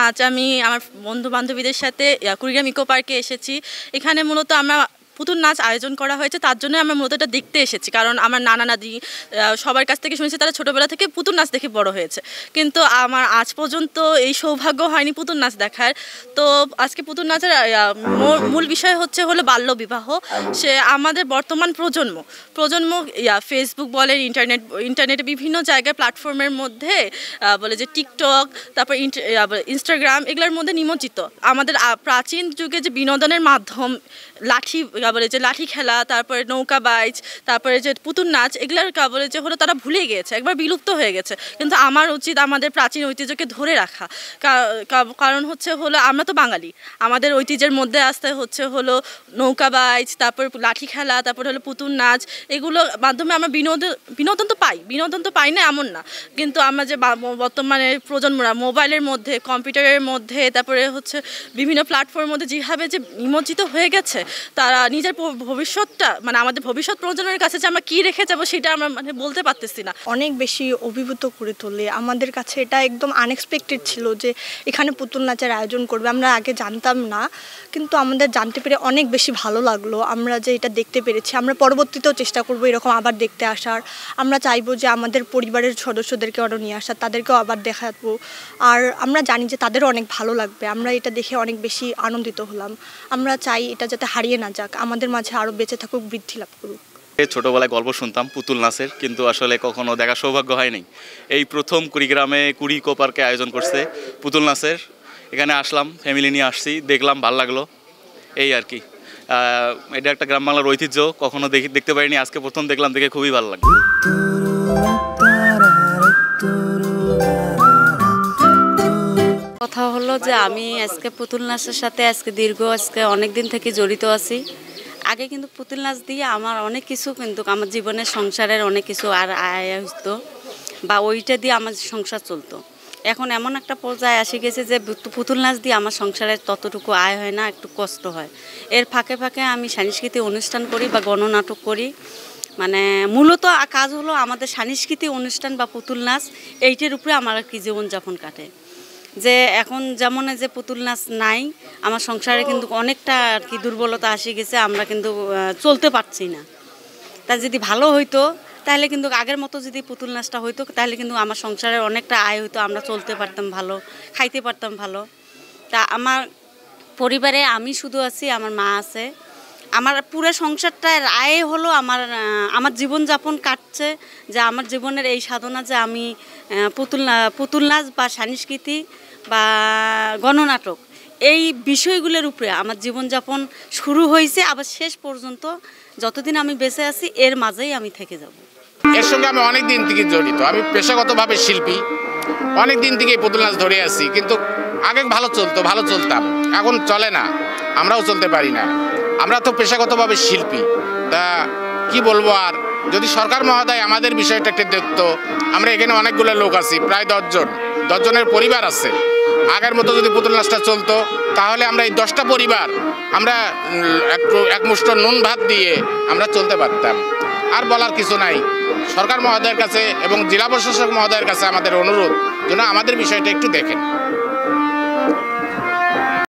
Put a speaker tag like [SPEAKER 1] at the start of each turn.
[SPEAKER 1] আজ আমি আমার বন্ধু-বান্ধবীদের সাথে কুড়িগ্রাম ইকো পার্কে এসেছি। এখানে মূলত আমরা পুতুল নাচ আয়োজন করা হয়েছে, তার জন্য আমরা মূলত এটা দেখতে এসেছি। কারণ আমার নানা নানি সবার কাছ থেকে শুনেছি তারা ছোটোবেলা থেকে পুতুল নাচ দেখে বড় হয়েছে, কিন্তু আমার আজ পর্যন্ত এই সৌভাগ্য হয়নি পুতুল নাচ দেখার। তো আজকে পুতুল নাচের মূল বিষয় হলো বাল্যবিবাহ। সে আমাদের বর্তমান প্রজন্ম ফেসবুক বলেন, ইন্টারনেটে বিভিন্ন জায়গায় প্ল্যাটফর্মের মধ্যে বলে যে টিকটক, তারপর ইনস্টাগ্রাম, এগুলোর মধ্যে নিমজ্জিত। আমাদের প্রাচীন যুগে যে বিনোদনের মাধ্যম লাঠি খেলা, তারপরে নৌকা বাইচ, তারপরে যে পুতুল নাচ, এগুলোর তারা ভুলে গিয়েছে, একবার বিলুপ্ত হয়ে গেছে। কিন্তু আমার উচিত আমাদের প্রাচীন ঐতিহ্যকে ধরে রাখা। কারণ আমরা তো বাঙালি, আমাদের ঐতিহ্যের মধ্যে আসতে নৌকা বাইচ, তারপর লাঠি খেলা, তারপর পুতুল নাচ, এগুলোর মাধ্যমে আমরা বিনোদন তো পাই না এমন না, কিন্তু আমরা যে বর্তমানে প্রজন্মরা মোবাইলের মধ্যে, কম্পিউটারের মধ্যে, তারপরে বিভিন্ন প্ল্যাটফর্মের মধ্যে যেভাবে যে নিমজ্জিত হয়ে গেছে, তারা নিজের ভবিষ্যৎটা আমাদের ভবিষ্যৎ প্রজন্মের কাছে যে আমরা কী রেখে যাবো সেটা আমরা বলতে পারতেছি না।
[SPEAKER 2] অনেক বেশি অভিভূত করে তোলে। আমাদের কাছে এটা একদম আনএক্সপেক্টেড ছিল যে এখানে পুতুল নাচের আয়োজন করবে। আমরা আগে জানতাম না, কিন্তু আমাদের জানতে পেরে অনেক বেশি ভালো লাগলো। আমরা যে এটা দেখতে পেরেছি, আমরা পরবর্তীতেও চেষ্টা করবো এরকম আবার দেখতে আসার। আমরা চাইবো যে আমাদের পরিবারের সদস্যদেরকে আরও নিয়ে আসার, তাদেরকেও আবার দেখাবো। আর আমরা জানি যে তাদেরও অনেক ভালো লাগবে। আমরা এটা দেখে অনেক বেশি আনন্দিত হলাম। আমরা চাই এটা যাতে হারিয়ে না যাক, আমাদের মাঝে আরও বেঁচে থাকুক, বৃদ্ধি লাভ করুক।
[SPEAKER 3] ছোটোবেলায় গল্প শুনতাম পুতুল নাচের, কিন্তু আসলে কখনো দেখার সৌভাগ্য হয়নি। এই প্রথম কুড়িগ্রামে ইকো পার্কে আয়োজন করছে পুতুল নাচের। এখানে আসলাম, ফ্যামিলি নিয়ে আসছি, দেখলাম, ভালো লাগলো, এই আর কি। এটা একটা গ্রাম বাংলার ঐতিহ্য, কখনো দেখতে পারিনি, আজকে প্রথম দেখলাম, দেখে খুবই ভালো লাগলো।
[SPEAKER 4] কথা হলো যে আমি আজকে পুতুল নাচের সাথে অনেক দিন থেকে জড়িত আছি। আগে কিন্তু পুতুল নাচ দিয়ে আমার অনেক কিছু, কিন্তু আমার জীবনের সংসারের অনেক কিছু আর আয় হতো, বা ওইটা দিয়ে আমার সংসার চলতো। এখন এমন একটা পর্যায়ে আসে গেছে যে পুতুল নাচ দিয়ে আমার সংসারের ততটুকু আয় হয় না, একটু কষ্ট হয়। এর ফাঁকে ফাঁকে আমি সাংস্কৃতিক অনুষ্ঠান করি বা গণনাটক করি। মূলত কাজ হলো আমাদের সাংস্কৃতিক অনুষ্ঠান বা পুতুল নাচ, এইটার উপরে আমার আর কি জীবনযাপন কাটে। যে এখন যেমন যে পুতুল নাচ নাই, আমার সংসারে কিন্তু অনেকটা আর কি দুর্বলতা আসে গেছে, আমরা কিন্তু চলতে পারছি না। তা যদি ভালো হইতো তাহলে কিন্তু আগের মতো যদি পুতুল নাচটা হইতো, তাহলে কিন্তু আমার সংসারের অনেকটা আয় হইতো, আমরা চলতে পারতাম ভালো, খাইতে পারতাম ভালো। তা আমার পরিবারে আমি শুধু আছি, আমার মা আছে। আমার পুরো সংসারটার আয় হলো আমার জীবনযাপন কাটছে, যে আমার জীবনের এই সাধনা যে আমি পুতুল নাচ বা সাংস্কৃতিক বা গণনাটক, এই বিষয়গুলোর উপরে আমার জীবনযাপন শুরু হয়েছে, আবার শেষ পর্যন্ত যতদিন আমি বেঁচে আছি এর মাঝেই আমি থেকে যাব।
[SPEAKER 5] এর সঙ্গে আমি অনেক দিন থেকে জড়িত। আমি পেশাগতভাবে শিল্পী, অনেক দিন থেকে পুতুল নাচ ধরে আছি, কিন্তু আগে ভালো চলতাম, এখন চলে না, আমরাও চলতে পারি না। আমরা তো পেশাগতভাবে শিল্পী, তা কি বলবো। আর যদি সরকার মহোদয় আমাদের বিষয়টা একটু দেখতো, আমরা এখানে অনেকগুলো লোক আছি, প্রায় 10 জনের পরিবার আছে। আগের মতো যদি পুতুল নাচটা চলতো, তাহলে আমরা এই 10টা পরিবার আমরা এক মুষ্ঠ নুন ভাত দিয়ে আমরা চলতে পারতাম। আর বলার কিছু নাই। সরকার মহোদয়ের কাছে এবং জেলা প্রশাসক মহোদয়ের কাছে আমাদের অনুরোধ যেন আমাদের বিষয়টা একটু দেখেন।